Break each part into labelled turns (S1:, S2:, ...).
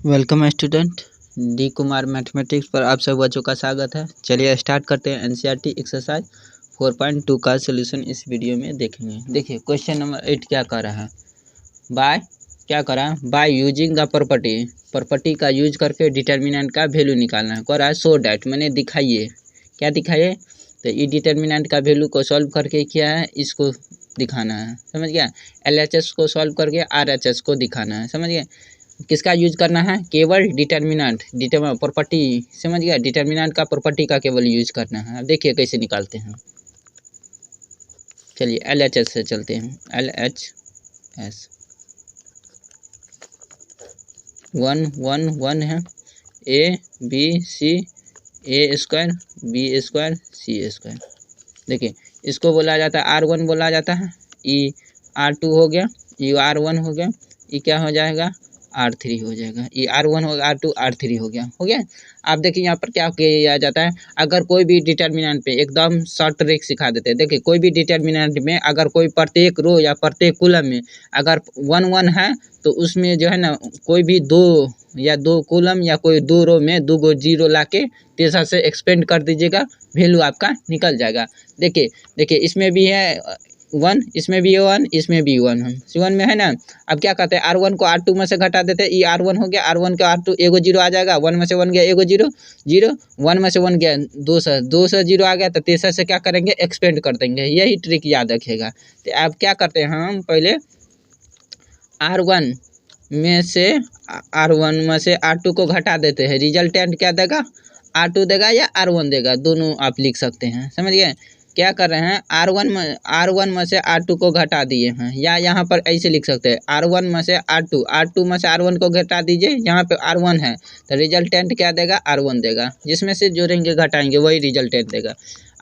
S1: Welcome student. D Kumar mathematics पर आप सब बच्चों का स्वागत है। चलिए स्टार्ट करते हैं। एनसीईआरटी एक्सरसाइज 4.2 का सलूशन इस वीडियो में देखेंगे। देखिए क्वेश्चन नंबर 8 क्या कर रहा है। बाय यूजिंग द प्रॉपर्टी का यूज करके डिटर्मिनेंट का वैल्यू निकालना है। कह रहा है सो डैट, मैंने दिखाइए। क्या दिखाइए? तो ई डिटर्मिनेंट का वैल्यू को सॉल्व करके क्या है, इसको दिखाना है। समझ गया? LHS को सॉल्व करके RHS को दिखाना है। समझ गया? किसका यूज करना है? केवल डिटर्मिनेंट प्रॉपर्टी। समझ गया? डिटर्मिनेंट का प्रॉपर्टी का केवल यूज करना है। अब देखिए कैसे निकालते हैं। चलिए LHS से चलते हैं। LHS 1 1 1 है। ABC A² B² C²। देखिए इसको बोला जाता है R1 बोला जाता है। ई R2 हो गया, ई R1 हो गया, ई क्या हो जाएगा? R3 हो जाएगा। ये R1 हो गया, R2 R3 हो गया। आप देखिए यहाँ पर क्या किया जाता है। अगर कोई भी डिटर्मिनेंट पे एकदम शॉर्ट ट्रिक सिखा देते हैं। देखिए कोई भी डिटर्मिनेंट में अगर कोई प्रत्येक रो या प्रत्येक कॉलम में अगर 1 1 है तो उसमें जो है ना कोई भी दो कॉलम या कोई दो रो में 2 गो जीरो ला के तेसर से एक्सपेंड कर दीजिएगा, वैल्यू आपका निकल जाएगा। देखिए इसमें भी है 1, इसमें भी 1, इसमें भी 1 है। C1 में है ना। अब क्या कहते हैं, R1 को R2 में से घटा देते हैं। ये R1 हो गया, R1 का R2 एगो जीरो आ जाएगा। 1 में से 1 गया एगो जीरो, 1 में से 1 गया 2 से जीरो आ गया तो तेसर से क्या करेंगे, एक्सपेंड कर देंगे। यही ट्रिक याद रखिएगा। तो अब क्या करते हैं, हम पहले R1 में से R2 को घटा देते हैं। रिजल्टेंट क्या देगा? R2 देगा या R1 देगा, दोनों आप लिख सकते हैं। समझ गए? क्या कर रहे हैं, R1 में से R2 को घटा दिए हैं, या यहाँ पर ऐसे लिख सकते हैं R1 में से R2 में से R1 को घटा दीजिए। यहाँ पे R1 है तो रिजल्टेंट क्या देगा? R1 देगा। जिसमें से जोड़ेंगे घटाएंगे वही रिजल्टेंट देगा।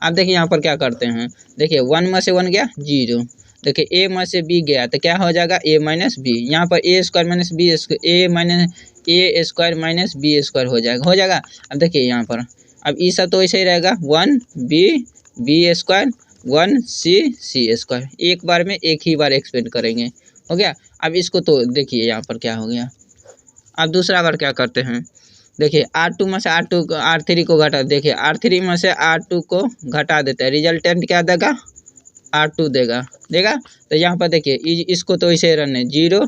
S1: अब देखिए यहाँ पर क्या करते हैं। देखिए 1 में से 1 गया 0। देखिए A में से B गया तो क्या हो जाएगा? A minus B. यहाँ पर A² minus B A² minus B² हो जाएगा। अब देखिए यहाँ पर अब ये सब तो ऐसे ही रहेगा। 1B B² 1C C²। एक बार में एक ही बार एक्सपेंड करेंगे। हो गया। अब इसको तो देखिए यहाँ पर क्या हो गया। अब दूसरा बार क्या करते हैं। देखिए R2 में से R3 को घटा, देखिए R3 में से R2 को घटा देते हैं। रिजल्टेंट क्या देगा? R2 देगा। तो यहाँ पर देखिए इसको तो ऐसे ही रहने 0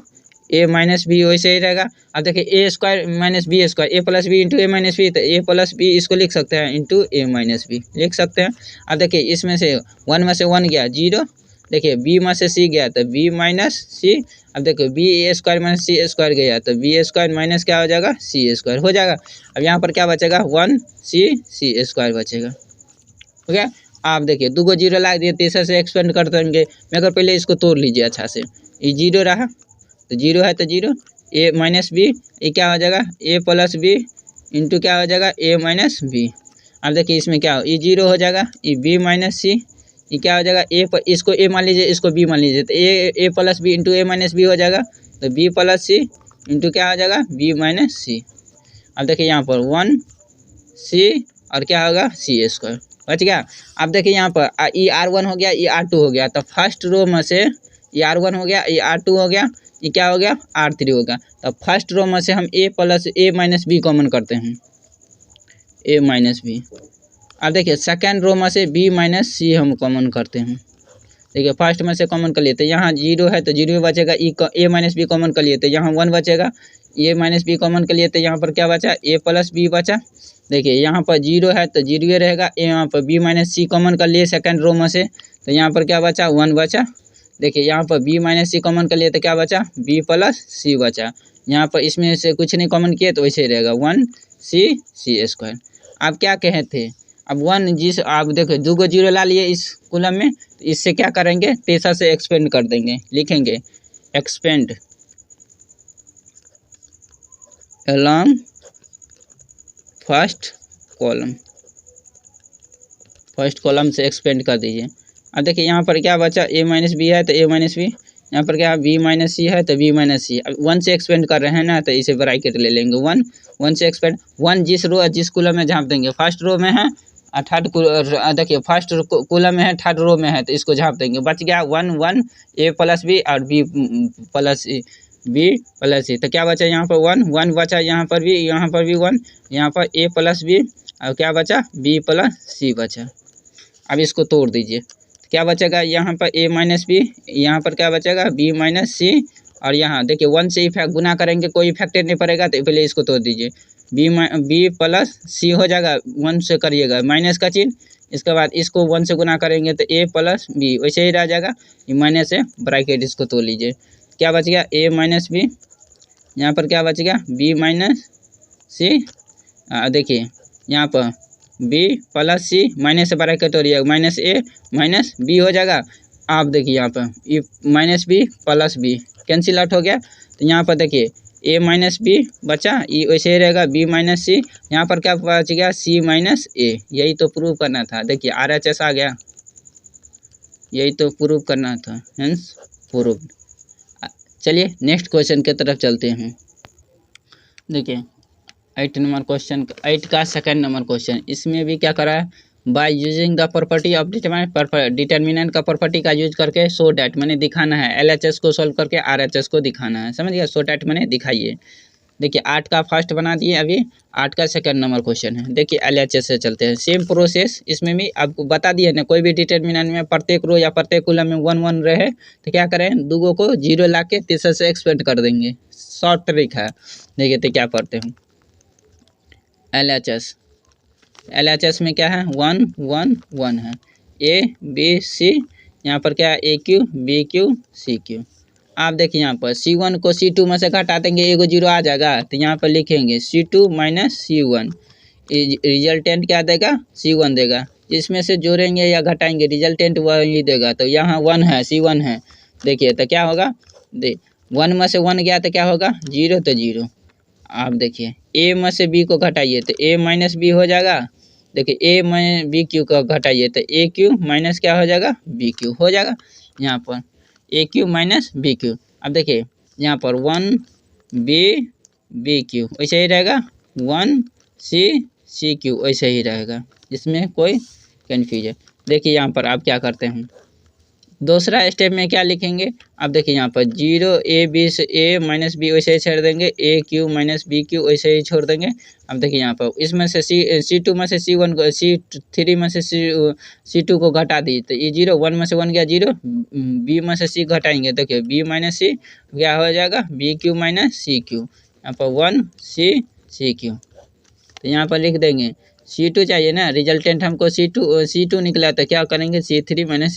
S1: A माइनस बी वैसे ही रहेगा। अब देखिए A² minus B², A plus B into A minus B, तो A प्लस बी इसको लिख सकते हैं इंटू A माइनस बी लिख सकते हैं। अब देखिए इसमें से 1 में से 1 गया 0। देखिए B में से C गया तो B माइनस C। अब देखो B² माइनस C² गया तो B² माइनस क्या हो जाएगा? C² हो जाएगा। अब यहाँ पर क्या बचेगा? 1C C² बचेगा। हो गया। आप देखिए 2 गो जीरो ला दिए, तीसरे से एक्सपेंड कर देंगे। मगर पहले इसको तोड़ लीजिए अच्छा से। ये 0 रहा तो 0 है तो 0 A माइनस बी, ये क्या हो जाएगा? A प्लस बी इंटू क्या हो जाएगा? A minus B. अब देखिए इसमें क्या हो, ये 0 हो जाएगा, ये B माइनस सी, ये क्या हो जाएगा? इसको A मान लीजिए, इसको B मान लीजिए तो A plus B into A minus B हो जाएगा। तो B प्लस सी इंटू क्या हो जाएगा? B minus C. अब देखिए यहाँ पर 1C और क्या होगा? C² बच गया। अब देखिए यहाँ पर ये R1 हो गया, ये R2 हो गया। तो फर्स्ट रो में से ये R1 हो गया, ये R2 हो गया, ये क्या हो गया? R3 हो गया। तो फर्स्ट रो में से हम A माइनस बी कॉमन करते हैं, A माइनस बी। अब देखिए सेकेंड रो में से B माइनस सी हम कॉमन करते हैं। देखिए फर्स्ट में से कॉमन कर लिए तो यहाँ 0 है तो 0 बचेगा। A माइनस बी कॉमन कर लिए तो यहाँ 1 बचेगा। A माइनस बी कॉमन कर लिए तो यहाँ पर क्या बचा? A प्लस बी बचा। देखिए यहाँ पर 0 है तो 0 रहेगा। यहाँ पर B माइनस सी कॉमन कर लिए सेकेंड रो में से तो यहाँ पर क्या बचा? 1 बचा। देखिए यहाँ पर B माइनस सी कॉमन कर लिए तो क्या बचा? B प्लस सी बचा। यहाँ पर इसमें से कुछ नहीं कॉमन किए तो वैसे ही रहेगा 1C C²। आप क्या कहे थे? अब 1 आप देखो 2 गो जीरो ला लिए इस कॉलम में, तो इससे क्या करेंगे? तेसर से एक्सपेंड कर देंगे। लिखेंगे एक्सपेंड along फर्स्ट कॉलम से एक्सपेंड कर दीजिए। अब देखिए यहाँ पर क्या बचा? A माइनस बी है तो A माइनस बी, यहाँ पर क्या B माइनस सी है तो B माइनस सी। अब 1 से एक्सपेंड कर रहे हैं ना तो इसे ब्रैकेट ले लेंगे। 1 से एक्सपेंड 1 जिस कॉलम में झाँप देंगे। फर्स्ट रो में है थर्ड, देखिए फर्स्ट कॉलम में है, थर्ड रो में है तो इसको झाँप देंगे। बच गया 1 1 A प्लस बी और B प्लस बी प्लस सी। तो क्या बचा यहाँ पर 1 1 बचा, यहाँ पर भी 1, यहाँ पर ए प्लस बी, और क्या बचा बी प्लस सी बचा। अब इसको तोड़ दीजिए, तो क्या बचेगा यहाँ पर ए माइनस बी, यहाँ पर क्या बचेगा बी माइनस सी, और यहाँ देखिए 1 से इफेक्ट गुना करेंगे कोई इफेक्ट नहीं पड़ेगा, तो पहले इसको तोड़ दीजिए। बी प्लस सी हो जाएगा, 1 से करिएगा माइनस का चिन्ह, इसके बाद इसको 1 से गुना करेंगे तो ए प्लस बी वैसे ही रह जाएगा, ये माइनस से ब्रैकेट इसको तोड़ लीजिए। क्या बच गया ए माइनस बी, यहाँ पर क्या बच गया बी माइनस सी, देखिए यहाँ पर बी प्लस सी माइनस से ब्रैकेट तोड़िएगा, माइनस ए माइनस बी हो जाएगा। आप देखिए यहाँ पर ये minus B plus B cancel out हो गया, तो यहाँ पर देखिए ए माइनस बी बचा, ये वैसे ही रहेगा बी माइनस सी, यहाँ पर क्या बच गया सी माइनस ए। यही तो प्रूव करना था, देखिए RHS आ गया, यही तो प्रूव करना था, हेंस प्रूव। चलिए नेक्स्ट क्वेश्चन की तरफ चलते हैं। देखिए 8 नंबर क्वेश्चन, 8 का सेकंड नंबर क्वेश्चन, इसमें भी क्या करा है, by using the property of determinant का प्रॉपर्टी का यूज करके सो डैट मैंने दिखाना है, LHS को सॉल्व करके RHS को दिखाना है, समझ गया। सो डैट मैंने दिखाइए। देखिए 8 का फर्स्ट बना दिए, अभी 8 का सेकंड नंबर क्वेश्चन है। देखिए LHS से चलते हैं, सेम प्रोसेस, इसमें भी आपको बता दिए ना, कोई भी डिटर्मिनेंट में प्रत्येक रो या प्रत्येक कॉलम में 1 1 रहे तो क्या करें, दूगों को 0 ला के तीसरे से एक्सपेंड कर देंगे, शॉर्ट ट्रिक है। देखिए तो क्या पढ़ते हैं LHS में क्या है 1 1 1 है, A B C, यहाँ पर क्या है AQ BQ CQ। आप देखिए यहाँ पर C1 को C2 में से घटा देंगे, एगो 0 आ जाएगा, तो यहाँ पर लिखेंगे C2 माइनस C1, रिजल्टेंट क्या देगा C1 देगा, जिसमें से जोड़ेंगे या घटाएंगे रिजल्टेंट वही देगा। तो यहाँ 1 है C1 है, देखिए तो क्या होगा, 1 में से 1 गया तो क्या होगा 0, तो 0। आप देखिए A में से B को घटाइए तो A माइनस बी हो जाएगा, देखिए A में बी क्यू को घटाइए तो ए क्यू माइनस क्या हो जाएगा बी क्यू हो जाएगा, यहाँ पर ए क्यू माइनस बी क्यू। अब देखिए यहाँ पर 1 बी क्यू वैसे ही रहेगा, 1 सी क्यू वैसे ही रहेगा, इसमें कोई कन्फ्यूजन। देखिए यहाँ पर आप क्या करते हैं, दूसरा स्टेप में क्या लिखेंगे, अब देखिए यहाँ पर 0 ए बी से ए माइनस बी वैसे ही छोड़ देंगे, ए क्यू माइनस बी क्यू वैसे ही छोड़ देंगे। अब देखिए यहाँ पर इसमें से C2 में से C1 को, C3 में से C2 को घटा दी तो ये 0, 1 में से 1 गया 0, B में से C घटाएंगे, देखिए B माइनस सी क्या हो जाएगा B Q minus C Q, यहाँ पर 1 सी क्यू। तो यहाँ पर लिख देंगे C2 चाहिए ना, रिजल्टेंट हमको C2 निकला, तो क्या करेंगे C3 माइनस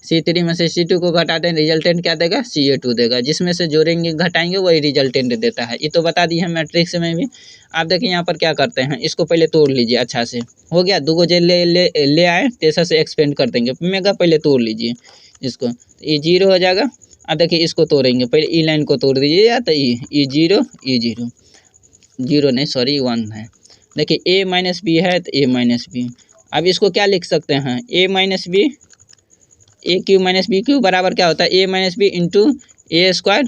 S1: C3 में से C2 को घटा दें, रिजल्टेंट क्या देगा CA2 देगा, जिसमें से जोड़ेंगे घटाएंगे वही रिजल्टेंट देता है। ये तो बता दी है मैट्रिक्स में भी। आप देखिए यहाँ पर क्या करते हैं, इसको पहले तोड़ लीजिए, अच्छा से हो गया, दूगो जे ले आए तेसर से एक्सपेंड कर देंगे, मेगा पहले तोड़ लीजिए इसको, ये 0 हो जाएगा। अब देखिए इसको तोड़ेंगे, पहले ई लाइन को तोड़ दीजिए, या तो ई 0 0 नहीं सॉरी 1 है। देखिए ए माइनस बी है तो ए माइनस बी, अब इसको क्या लिख सकते हैं A minus B, A Q minus B Q बराबर क्या होता है A minus B into A square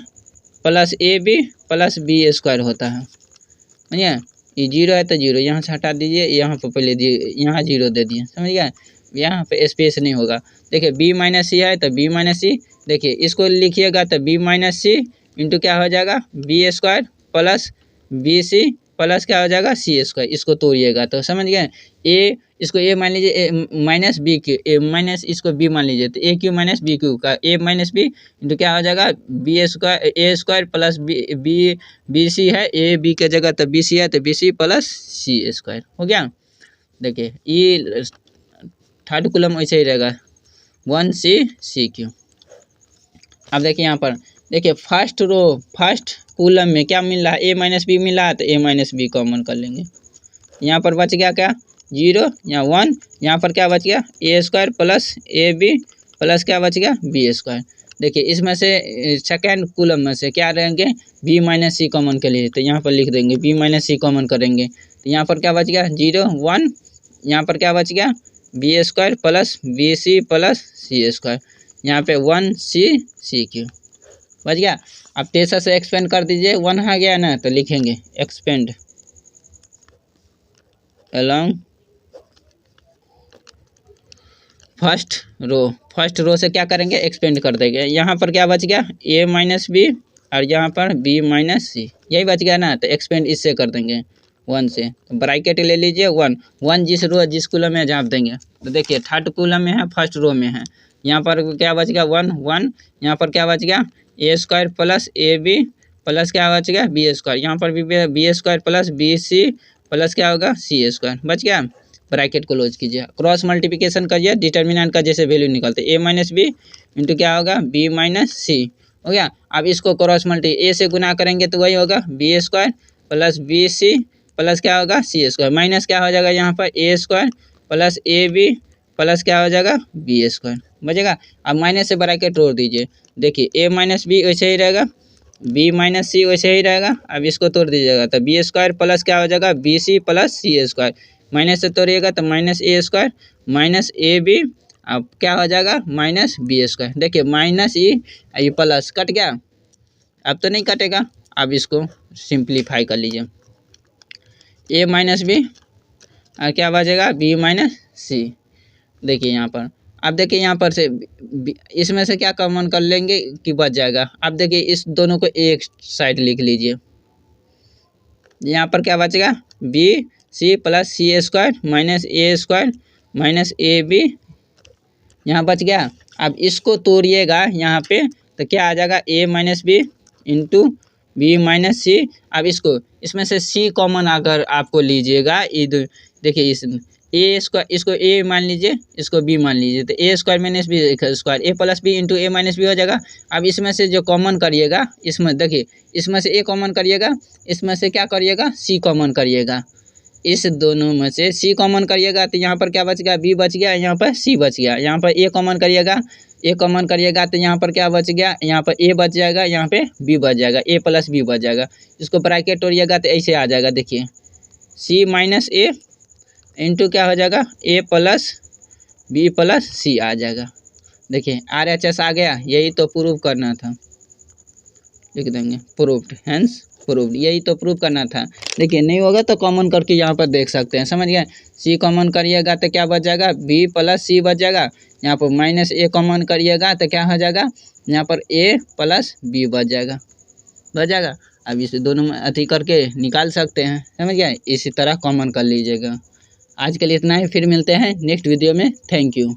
S1: plus A B plus B square होता है। समझिए ये 0 है तो 0 यहाँ से हटा दीजिए, यहाँ पर पहले दिए यहाँ 0 दे दिए, समझ गया, यहाँ पे स्पेस नहीं होगा। देखिए बी माइनस सी है तो बी माइनस सी, देखिए इसको लिखिएगा तो बी माइनस सी इंटू क्या हो जाएगा B square plus B C plus क्या हो जाएगा सी स्क्वायर, इसको तोड़िएगा तो समझ गए। ए इसको ए मान लीजिए माइनस बी क्यू, ए माइनस इसको बी मान लीजिए, तो ए क्यू माइनस बी क्यू का ए माइनस बी इंटू क्या हो जाएगा बी स्क्वायर ए स्क्वायर प्लस बी सी है, ए बी के जगह तो बी सी है तो B C plus C square हो गया। देखिए ये थर्ड कॉलम वैसे ही रहेगा 1 सी क्यू। अब देखिए यहाँ पर देखिए फर्स्ट कॉलम में क्या मिल रहा है ए माइनस बी मिला है, तो ए माइनस बी कॉमन कर लेंगे, यहाँ पर बच गया क्या 0, यहाँ 1, यहाँ पर क्या बच गया A square plus A B plus क्या बच गया बी स्क्वायर। देखिए इसमें से सेकेंड कॉलम में से क्या रहेंगे बी माइनस सी कॉमन के लिए, तो यहाँ पर लिख देंगे बी माइनस सी कॉमन करेंगे, तो यहाँ पर क्या बच गया 0 1, यहाँ पर क्या बच गया B square plus B C plus C square, यहाँ पे 1 सी क्यू बच गया। अब तेसर से एक्सपेंड कर दीजिए, 1 आ गया ना तो लिखेंगे एक्सपेंड अलोंग फर्स्ट रो से क्या करेंगे एक्सपेंड कर देंगे। यहाँ पर क्या बच गया ए माइनस बी और यहाँ पर बी माइनस सी, यही बच गया ना। तो एक्सपेंड इससे कर देंगे 1 से, तो ब्रैकेट ले लीजिए 1 जिस कॉलम में जहाँ देंगे। तो देखिए थर्ड कॉलम में है, फर्स्ट रो में है। यहाँ पर क्या बच गया 1 यहाँ पर क्या बच गया A square plus A B plus क्या बच गया बी स्क्वायर। यहाँ पर भी B square plus B C plus क्या होगा सी स्क्वायर बच गया। ब्रैकेट क्लोज कीजिए, क्रॉस मल्टीप्लिकेशन करिए, डिटर्मिनेंट का जैसे वैल्यू निकालते ए माइनस बी इंटू क्या होगा बी माइनस सी हो गया। अब इसको क्रॉस मल्टी ए से गुना करेंगे तो वही होगा B square plus B C plus क्या होगा सी स्क्वायर, माइनस क्या हो जाएगा यहाँ पर A square plus A B plus क्या हो जाएगा बी स्क्वायर बचेगा। अब माइनस से ब्रैकेट तोड़ दीजिए, देखिए ए माइनस बी वैसे ही रहेगा, बी माइनस सी वैसे ही रहेगा। अब इसको तोड़ दीजिएगा तो बी स्क्वायर प्लस क्या हो जाएगा B C plus C square, minus से तोड़िएगा तो minus A square minus A B, अब क्या हो जाएगा माइनस बी स्क्वायर। देखिए माइनस ये प्लस कट गया, अब तो नहीं कटेगा। अब इसको सिंप्लीफाई कर लीजिए, ए माइनस बी और क्या बचेगा बी माइनस सी। देखिए यहाँ पर, अब देखिए यहाँ पर से इसमें से क्या कॉमन कर लेंगे कि बच जाएगा। अब देखिए इस दोनों को एक साइड लिख लीजिए, यहाँ पर क्या बचेगा B C plus C square minus A square minus A B, यहाँ बच गया। अब इसको तोड़िएगा यहाँ पे तो क्या आ जाएगा A minus B into B minus C. अब इसको इसमें से सी कॉमन अगर आपको लीजिएगा, देखिए इस ए स्क्वायर, इसको ए मान लीजिए इसको बी मान लीजिए, तो ए स्क्वायर माइनस बी स्क्वायर ए प्लस बी इंटू ए माइनस बी हो जाएगा। अब इसमें से जो कॉमन करिएगा, इसमें देखिए इसमें से ए कॉमन करिएगा, इसमें से क्या करिएगा सी कॉमन करिएगा, इस दोनों में से सी कॉमन करिएगा तो यहाँ पर क्या बच गया बी बच गया, यहाँ पर सी बच गया। यहाँ पर ए कॉमन करिएगा तो यहाँ पर क्या बच गया, यहाँ पर ए बच जाएगा, यहाँ पे बी बच जाएगा, ए प्लस बी बच जाएगा। इसको ब्रैकेट तोड़िएगा तो ऐसे आ जाएगा, देखिए सी माइनस ए इंटू क्या हो जाएगा ए प्लस बी प्लस सी आ जाएगा। देखिए RHS आ गया, यही तो प्रूव करना था, लिख देंगे प्रूव्ड, हेंस प्रूव्ड, यही तो प्रूव करना था। देखिए नहीं होगा तो कॉमन करके यहाँ पर देख सकते हैं, समझ गए। सी कॉमन करिएगा तो क्या बच जाएगा बी प्लस सी बच जाएगा, यहाँ पर माइनस ए कॉमन करिएगा तो क्या हो जाएगा यहाँ पर ए प्लस बी बच जाएगा। अब इसे दोनों में अति करके निकाल सकते हैं, समझ गए। इसी तरह कॉमन कर लीजिएगा। आज के लिए इतना ही, फिर मिलते हैं नेक्स्ट वीडियो में। Thank you.